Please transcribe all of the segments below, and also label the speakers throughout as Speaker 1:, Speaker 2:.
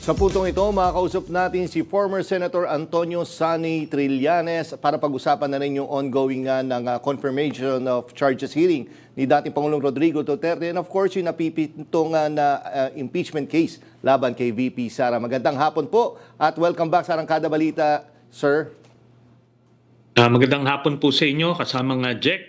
Speaker 1: Sa puntong ito, makakausap natin si former Senator Antonio Sani Trillanes para pag-usapan na rin yung ongoing ng confirmation of charges hearing ni dating Pangulong Rodrigo Duterte and of course yung napipintong impeachment case laban kay VP Sara. Magandang hapon po at welcome back sa Arangkada Balita, sir.
Speaker 2: Magandang hapon po sa inyo kasama nga Jack,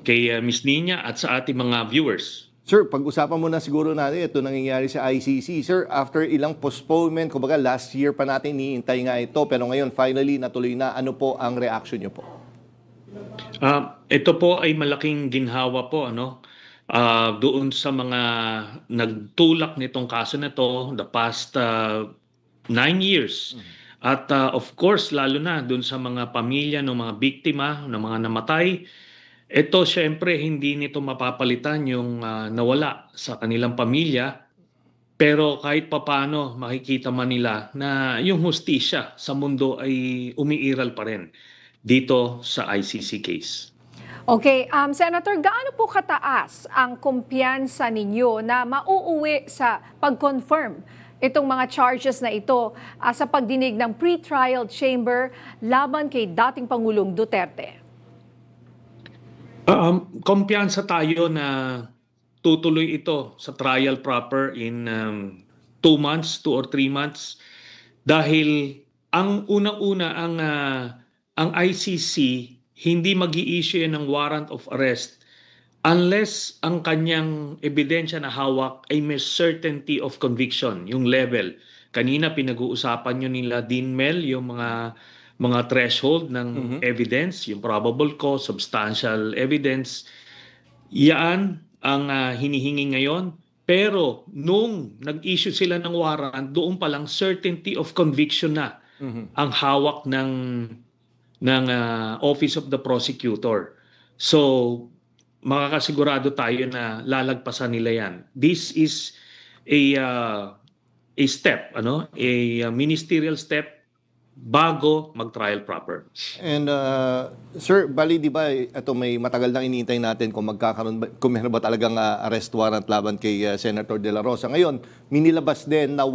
Speaker 2: kay Miss Nina at sa ating mga viewers.
Speaker 1: Sir, pag-usapan muna siguro natin ito nangyayari sa ICC. Sir, after ilang postponement, kumbaga last year pa natin niintay nga ito, pero ngayon finally natuloy na. Ano po ang reaction niyo po?
Speaker 2: Ito po ay malaking ginhawa po doon sa mga nagtulak nitong kaso na to the past 9 years. At of course, lalo na doon sa mga pamilya ng mga biktima, ng mga namatay. Ito syempre hindi nito mapapalitan yung nawala sa kanilang pamilya. Pero kahit papano makikita man nila na yung hustisya sa mundo ay umiiral pa rin dito sa ICC case.
Speaker 3: Okay, Senator, gaano po kataas ang kumpiyansa ninyo na mauuwi sa pag-confirm itong mga charges na ito sa pagdinig ng pre-trial chamber laban kay dating Pangulong Duterte?
Speaker 2: Kumpiyansa tayo na tutuloy ito sa trial proper in 2 months, 2 or 3 months. Dahil ang unang-una, ang ICC hindi mag-i-issue ng warrant of arrest unless ang kanyang ebidensya na hawak ay may certainty of conviction, yung level. Kanina pinag-uusapan nyo nila Dean Mel, yung mga threshold ng evidence, yung probable cause, substantial evidence. Yan ang hinihingi ngayon. Pero nung nag-issue sila ng warrant, doon pa lang certainty of conviction na ang hawak ng Office of the Prosecutor. So, makakasigurado tayo na lalagpasan nila yan. This is a step, a ministerial step bago mag-trial proper.
Speaker 1: And sir, bali di ba ito may matagal nang iniintay natin kung kung meron ba talagang arrest warrant laban kay Senator De La Rosa. Ngayon, minilabas din na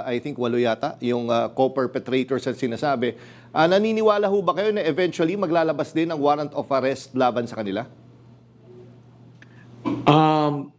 Speaker 1: I think 8 yata yung co-perpetrators at sinasabi. Naniniwala ho ba kayo na eventually maglalabas din ang warrant of arrest laban sa kanila?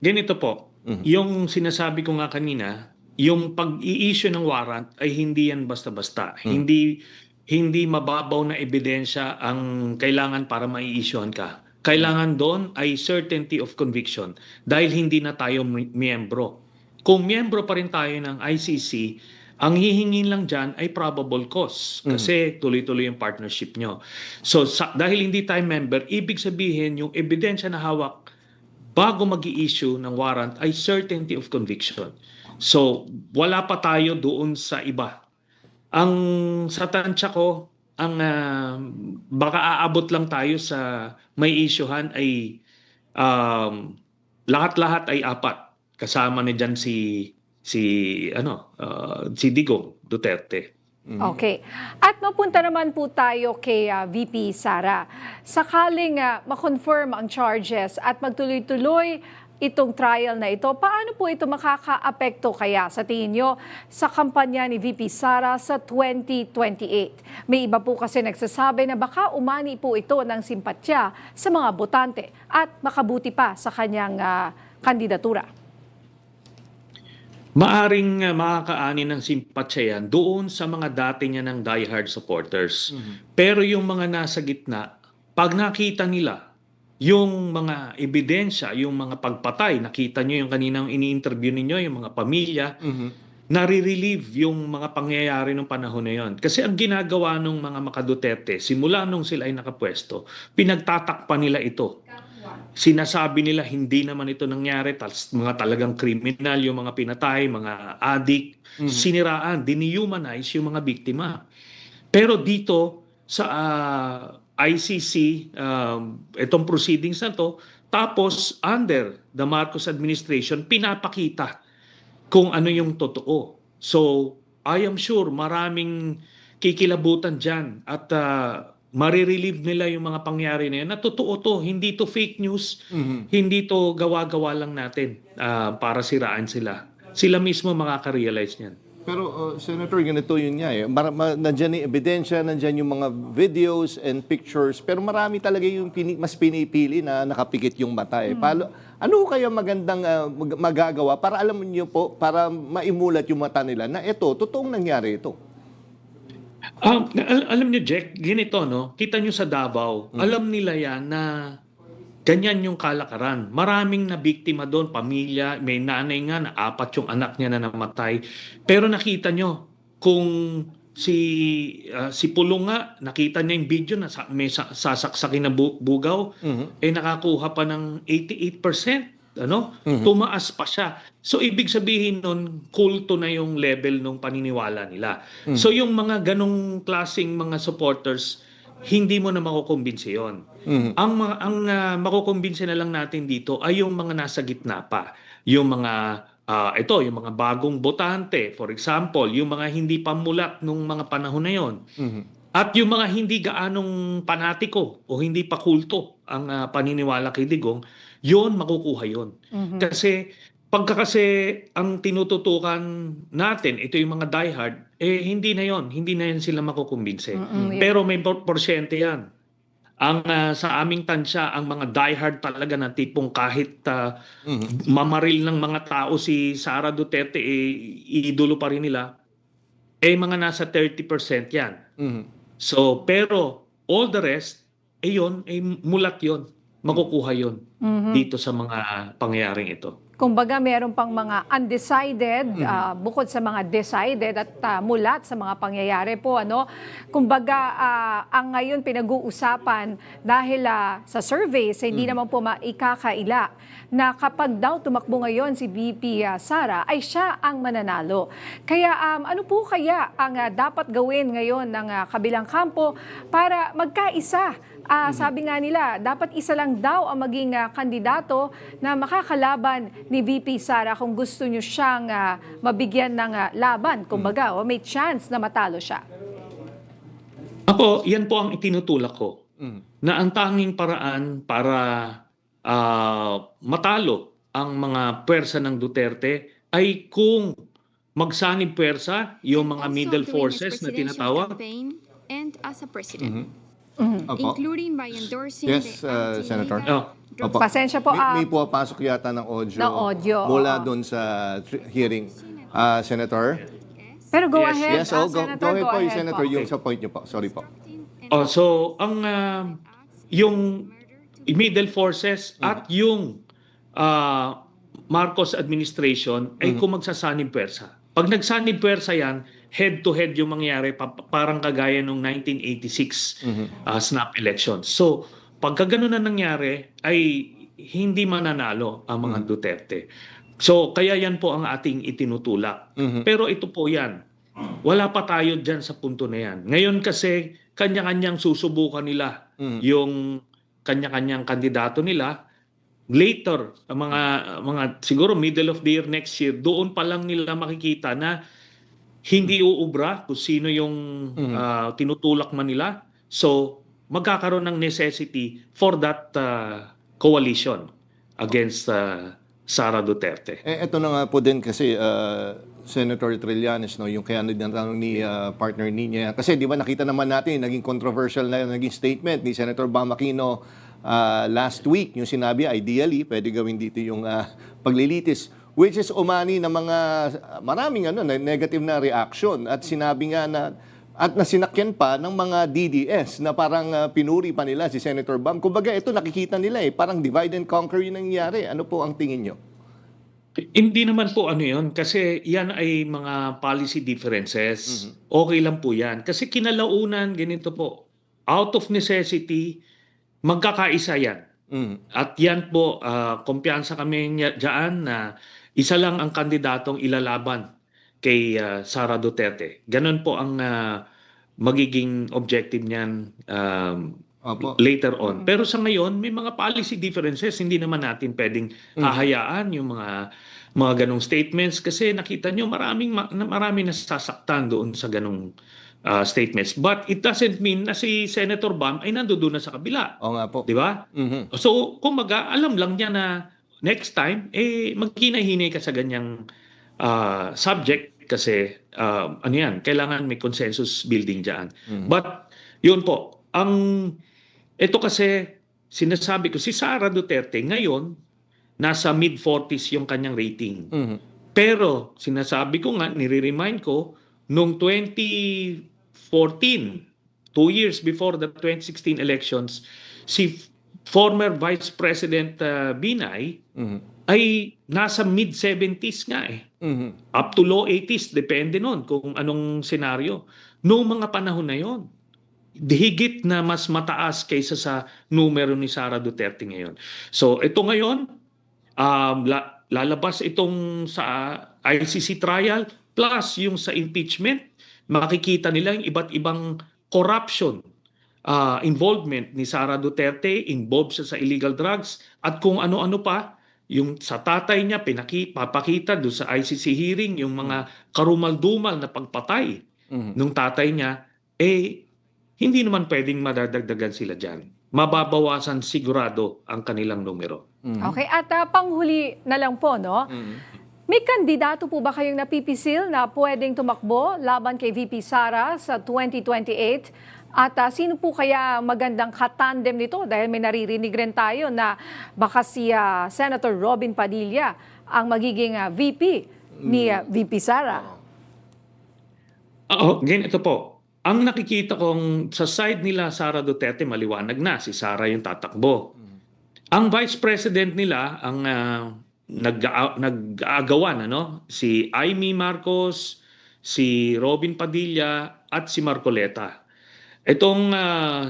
Speaker 2: Ganito po. Yung sinasabi ko nga kanina, yung pag-i-issue ng warrant ay hindi yan basta-basta. Hindi mababaw na ebidensya ang kailangan para mai-issuehan ka. Kailangan doon ay certainty of conviction dahil hindi na tayo miyembro. Kung miyembro pa rin tayo ng ICC, ang hihingin lang dyan ay probable cause kasi tuloy-tuloy yung partnership nyo. So dahil hindi tayo member, ibig sabihin yung ebidensya na hawak bago mag-i-issue ng warrant ay certainty of conviction. So, wala pa tayo doon sa iba. Ang sa tansya ko, baka aabot lang tayo sa may issuehan ay lahat-lahat ay 4. Kasama na dyan si Digong Duterte.
Speaker 3: Okay. At mapunta naman po tayo kay VP Sara. Sakaling ma-confirm ang charges at magtuloy-tuloy itong trial na ito, paano po ito makaka-apekto kaya sa tingin nyo sa kampanya ni VP Sara sa 2028? May iba po kasi nagsasabi na baka umani po ito ng simpatya sa mga botante at makabuti pa sa kanyang kandidatura.
Speaker 2: Maaring makakaani ng simpatya yan doon sa mga dati niya ng diehard supporters. Pero yung mga nasa gitna, pag nakita nila yung mga ebidensya, yung mga pagpatay, nakita nyo yung kaninang ini-interview ninyo, yung mga pamilya, nare-relieve yung mga pangyayari ng panahon na yon. Kasi ang ginagawa ng mga makaduterte, simula nung sila ay nakapwesto, pinagtatakpan nila ito. Sinasabi nila hindi naman ito nangyari, mga talagang kriminal, yung mga pinatay, mga adik, siniraan, dinihumanize yung mga biktima. Pero dito sa ICC, itong proceedings na to, tapos under the Marcos administration, pinapakita kung ano yung totoo. So, I am sure maraming kikilabutan dyan at marirelieve nila yung mga pangyari na yun. Na totoo to, hindi to fake news, hindi to gawa-gawa lang natin para siraan sila. Sila mismo makaka-realize niyan.
Speaker 1: Pero Senator, ganito yun nga eh. Nandyan yung ebidensya, nandyan yung mga videos and pictures, pero marami talaga yung mas pinipili na nakapikit yung mata eh. Ano kaya magandang magagawa para alam niyo po, para maimulat yung mata nila na ito, totoong nangyari ito?
Speaker 2: Alam niyo, Jack, ganito, no? Kita niyo sa Davao, alam nila yan na ganyan yung kalakaran. Maraming na biktima doon, pamilya, may nanay nga na 4 yung anak niya na namatay. Pero nakita nyo, kung si Pulong nga, nakita niya yung video na may sasaksakin na bugaw, nakakuha pa ng 88%. Tumaas pa siya. So ibig sabihin nun, kulto na yung level ng paniniwala nila. So yung mga ganong klaseng mga supporters, hindi mo na makukumbinsi yun. Ang makukumbinsi na lang natin dito ay yung mga nasa gitna pa. Yung mga yung mga bagong botante, for example, yung mga hindi pamulat nung mga panahon na yon. At yung mga hindi gaanong panatiko o hindi pa kulto ang paniniwala kay Digong, yon makukuha yon. Kasi ang tinututukan natin, ito yung mga diehard, hindi na yan sila makukumbinse. Pero may porsyente yan. Sa aming tansya, ang mga diehard talaga na tipong kahit mamaril ng mga tao si Sara Duterte, idolo pa rin nila, mga nasa 30% yan. So, pero all the rest, mulat yon, makukuha yon dito sa mga pangyayaring ito.
Speaker 3: Kumbaga, meron pang mga undecided, bukod sa mga decided at mulat sa mga pangyayari po. Kumbaga, ang ngayon pinag-uusapan dahil sa surveys, hindi naman po maikakaila na kapag daw tumakbo ngayon si VP Sara, ay siya ang mananalo. Kaya ano po kaya ang dapat gawin ngayon ng kabilang kampo para magkaisa? Sabi nga nila, dapat isa lang daw ang maging kandidato na makakalaban ni VP Sara kung gusto nyo siyang mabigyan ng laban. Kumbaga, may chance na matalo siya.
Speaker 2: Ako, yan po ang itinutulak ko. Na ang tanging paraan para matalo ang mga pwersa ng Duterte ay kung magsanib pwersa yung mga middle forces na tinatawag.
Speaker 4: And as a president.
Speaker 1: Opo.
Speaker 4: Including by endorsing
Speaker 1: Yes,
Speaker 4: the
Speaker 1: Senator.
Speaker 4: anti-drug.
Speaker 3: Pasensya po.
Speaker 1: May pumapasok yata ng audio, mula doon sa hearing. Senator?
Speaker 3: Pero go ahead,
Speaker 1: Yes,
Speaker 3: Senator,
Speaker 1: go ahead po,
Speaker 3: ahead
Speaker 1: Senator,
Speaker 3: po.
Speaker 1: yung sa point niyo po. Sorry po.
Speaker 2: So, yung middle forces at yung Marcos administration ay kung magsasanib pwersa. Pag nagsanib pwersa yan, head-to-head yung mangyari, parang kagaya nung 1986 snap election. So, pagka ganun na nangyari, ay hindi mananalo ang mga Duterte. So, kaya yan po ang ating itinutulak. Pero ito po yan. Wala pa tayo dyan sa punto na yan. Ngayon kasi, kanya-kanyang susubukan nila yung kanya-kanyang kandidato nila. Later, mga siguro middle of the year next year, doon pa lang nila makikita na hindi uubra kung sino yung tinutulak man nila. So, magkakaroon ng necessity for that coalition against Sara Duterte.
Speaker 1: Ito na nga po din kasi Senator Trillanes, yung kaya ni partner niya. Kasi di ba nakita naman natin, naging controversial na naging statement ni Senator Bam Aquino last week. Yung sinabi, ideally, pwede gawin dito yung paglilitis. Which is umani ng mga maraming negative na reaction. At sinabi nga at nasinakyan pa ng mga DDS na parang pinuri pa nila si Senator Bam. Kumbaga ito nakikita nila parang divide and conquer yung nangyayari. Ano po ang tingin nyo?
Speaker 2: Hindi naman po yun kasi yan ay mga policy differences. Okay lang po yan. Kasi kinalaunan, ganito po, out of necessity, magkakaisa yan. At yan po, kumpiyansa kami dyan na isa lang ang kandidatong ilalaban kay Sara Duterte. Ganon po ang magiging objective niyan later on. Pero sa ngayon, may mga policy differences. Hindi naman natin pwedeng hahayaan yung mga ganong statements kasi nakita nyo maraming nasasaktan doon sa ganong statements. But it doesn't mean na si Senator Bam ay nandoon na sa kabila.
Speaker 1: Oo nga po.
Speaker 2: Di ba? So, kumbaga, alam lang niya na next time, magkinahinay ka sa ganyang subject kasi ano yan, kailangan may consensus building dyan. But, yun po, ito kasi, sinasabi ko, si Sara Duterte ngayon, nasa mid-40s yung kanyang rating. Pero, sinasabi ko nga, nire-remind ko, noong 2014, 2 years before the 2016 elections, si former Vice President Binay ay nasa mid-70s nga eh. Up to low 80s, depende nun kung anong senaryo. Noong mga panahon na yon, higit na mas mataas kaysa sa numero ni Sara Duterte ngayon. So ito ngayon, lalabas itong sa ICC trial plus yung sa impeachment. Makikita nila yung iba't ibang corruption involvement ni Sara Duterte, involved siya sa illegal drugs at kung ano-ano pa. Yung sa tatay niya, papakita doon sa ICC hearing, yung mga karumal-dumal na pagpatay nung tatay niya, hindi naman pwedeng madadagdagan sila dyan. Mababawasan sigurado ang kanilang numero.
Speaker 3: Okay, at panghuli na lang po, no? May kandidato po ba kayong napipisil na pwedeng tumakbo laban kay VP Sara sa 2028? At sino po kaya magandang katandem nito? Dahil may naririnig rin tayo na baka si Senator Robin Padilla ang magiging VP ni VP Sara.
Speaker 2: Ganito po. Ang nakikita kong sa side nila Sara Duterte, maliwanag na, si Sara yung tatakbo. Ang Vice President nila, ang nag-aagawan, si Amy Marcos, si Robin Padilla, at si Marcoleta. Itong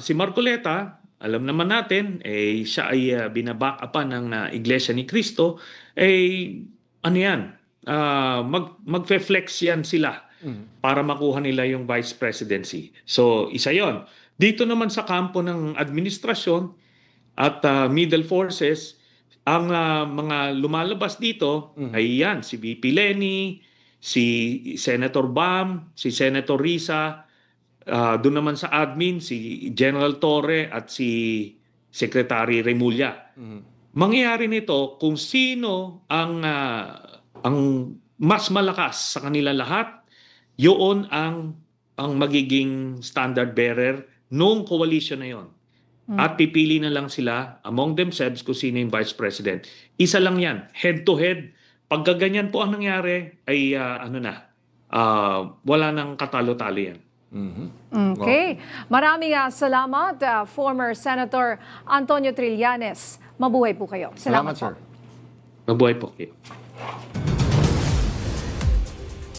Speaker 2: si Marcoleta, alam naman natin, siya ay binabackupan ng Iglesia ni Cristo, ano yan, magfe-flex yan sila para makuha nila yung vice presidency. So, isa yon. Dito naman sa kampo ng administrasyon at middle forces, ang mga lumalabas dito ay yan, si VP Leni, si Senator Bam, si Senator Risa, doon naman sa admin, si General Torre at si Secretary Remulla. Mangyayari nito kung sino ang mas malakas sa kanila lahat, yun ang magiging standard bearer nung coalition na yon. At pipili na lang sila among themselves kung sino yung Vice President. Isa lang yan, head to head. Pag ganyan po ang nangyari, ay wala nang katalo-talo yan.
Speaker 3: Okay. Maraming salamat, former Senator Antonio Trillanes. Mabuhay po kayo.
Speaker 1: Salamat, sir.
Speaker 2: Mabuhay po kayo.